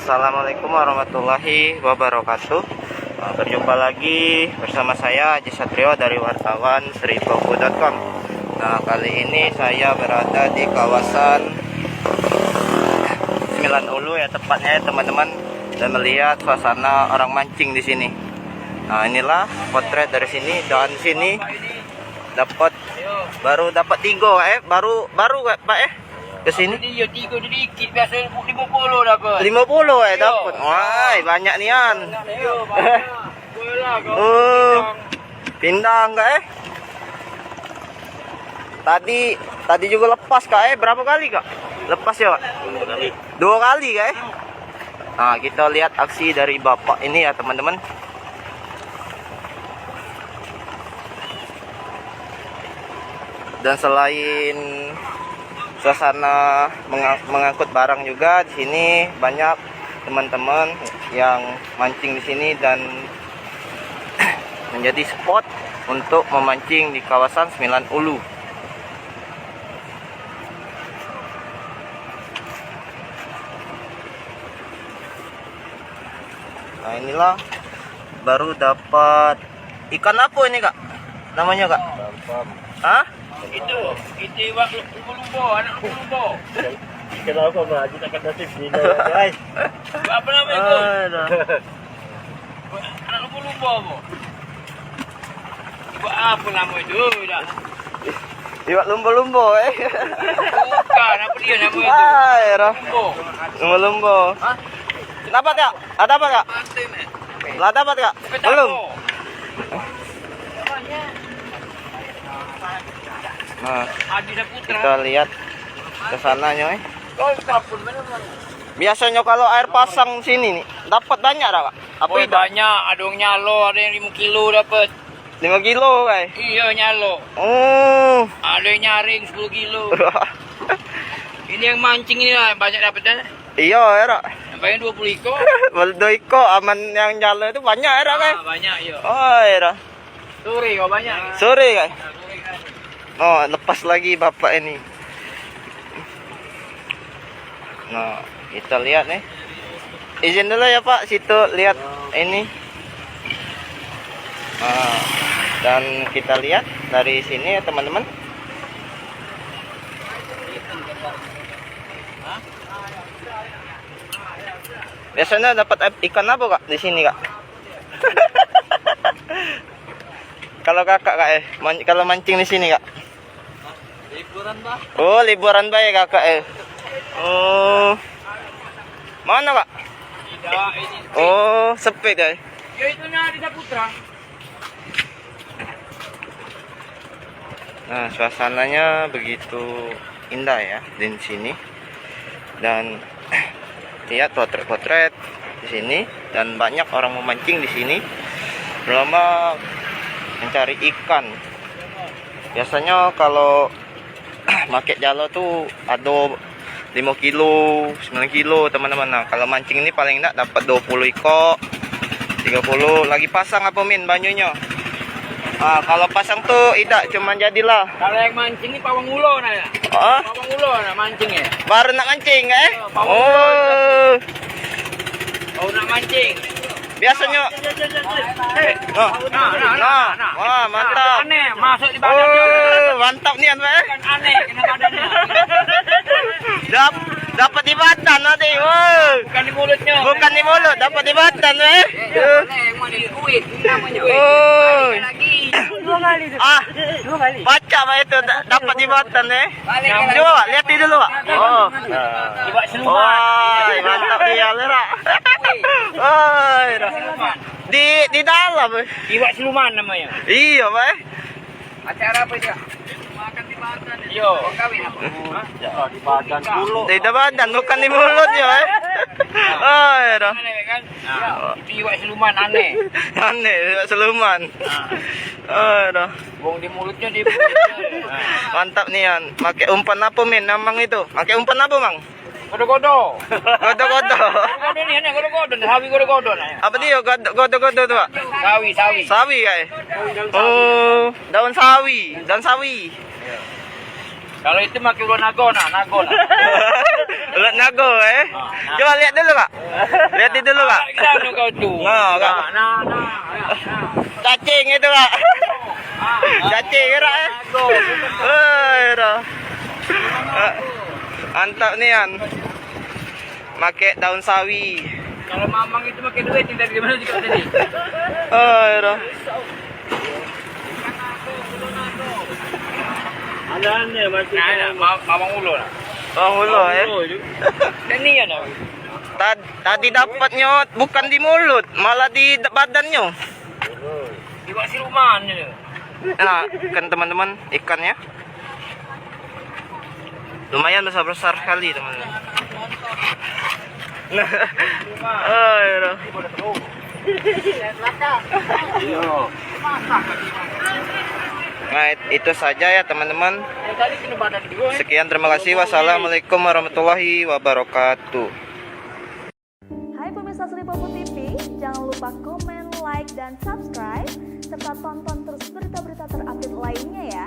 Assalamualaikum warahmatullahi wabarakatuh. Berjumpa lagi bersama saya Haji Satrio dari wartawan seripoku.com. Nah, kali ini saya berada di kawasan 9 Ulu ya tepatnya ya teman-teman, dan melihat suasana orang mancing di sini. Nah, inilah potret dari sini, dan sini baru dapat tigo baru Pak ke sini. Dia tiga sedikit, biasa 50 dapat. 50 dapat. Wah, banyak nian. Pindah enggak Tadi juga lepas Kak berapa kali Kak? Lepas ya Pak? 2 kali Kak Nah, kita lihat aksi dari Bapak ini ya teman-teman. Dan selain suasana mengangkut barang juga, di sini banyak teman-teman yang mancing di sini dan menjadi spot untuk memancing di kawasan 9 Ulu. Nah, inilah baru dapat ikan apa ini Kak? Namanya Kak? Hah? Itu iwak lumba-lumba, anak lumba-lumba. Kenapa Pak? Kita akan nasib sini guys. Apa namanya itu? Anak lumba-lumba apa? Iwak apa nama itu? Iwak lumba-lumba Bukan, apa dia nama itu? Lumba-lumba. Hah? Dapat Kak? Ada apa Kak? Lah dapat Kak? Belum. Nah, kita lihat ke sananya Biasanya kalau air pasang sini nih dapat banyak Kak? Apa itu? Banyak, ada yang nyalo, ada yang 5 kilo dapat. 5 kilo Kak? Iya, nyalo. Oh. Ada yang nyaring 10 kilo. Ini yang mancing ini lah, banyak dapatnya. Iya Kak. Sampai 20 ekor. 2 ekor aman, yang nyalo itu banyak Kak? Banyak, iya. Oh iya. Sore kok banyak. Sore Kak? Oh, lepas lagi Bapak ini. Nah, kita lihat nih. Izin dulu ya Pak, situ lihat ini. Nah, dan kita lihat dari sini ya teman-teman. Biasanya dapat ikan apa Kak di sini Kak? Kalau Kakak kalau mancing di sini Kak? Liburan Pak. Oh, liburan Pak ya Kakak Oh. Mana Kak? Tidak, ini. Oh, sepi ya. Ya itu di Saputra. Nah, suasananya begitu indah ya di sini. Dan lihat potret-potret di sini, dan banyak orang memancing di sini. Lama mencari ikan. Biasanya kalau pakai jalo tuh ada 5 kilo, 9 kilo teman-teman. Nah, kalau mancing ini paling enggak dapat 20 ekor, 30. Lagi pasang apa Min banyunya? Ah, kalau pasang tuh tidak cuma jadilah. Kalau yang mancing ini pawang ulo nah ya. Oh, Pawang ulo nah mancing ya. baru nak mancing Oh, nak mancing. Biasanya wah mantap. Aneh, masuk di badannya. Mantap nih Pak. Kan aneh kena badannya. Dapat di badan nanti. Bukan di mulutnya. Bukan di mulut, dapat di badan Aneh, yang mau dikuit namanya. Oh. Lagi. 2 kali itu. 2 kali. Baca Pak itu dapat di badan Balik Coba Pak, lihat itu dulu Pak. Oh. Iwak siluman. Wah, mantap dia Lera. Di dalam. Iwak siluman namanya. Iya Pak. Acara apa dia? Makan di badan. Yo. Kawin apa? Di badan dulu. Di badan bukan di mulut ya Pak. Oh, iya. Aneh kan? Itu iwak siluman aneh. Aneh, seluman. Oh, iya. Bong di mulutnya di Mantap nih Yan. Pakai umpan apa Min? Namang itu. Pakai umpan apa Mang? godo-godo. Godo-godo. Godo nih, aneh godo-godo. Sawi godo-godo nah. Apa dia godo-godo tuh Pak? Sawi. Sawi kayak. Oh, daun sawi. Kalau itu makin ulo nago nah. Ulat nago eh. Coba lihat dulu kak. Lihat itu dulu kak. Gila kau tu. Nah, kak. Cacing itu kak. Cacing kira eh. Kira. Antap nian. Make daun sawi. Kalau mamang itu pakai duit tinggal di mana juga tadi. Kira. Ada aneh masih. Nah, mamang ulo lah. Oh, hulu eh. Dan ni ya nak. Tadi dapatnya bukan di mulut, malah di badannya. Di bawah siruman je. Nah, kan teman-teman ikannya lumayan besar-besar sekali teman-teman. Nah, aduh. Nah, itu saja ya teman-teman. Sekian, terima kasih. Wassalamualaikum warahmatullahi wabarakatuh. Hai pemirsa Selipopo TV, jangan lupa komen, like, dan subscribe, serta tonton terus berita-berita terupdate lainnya ya.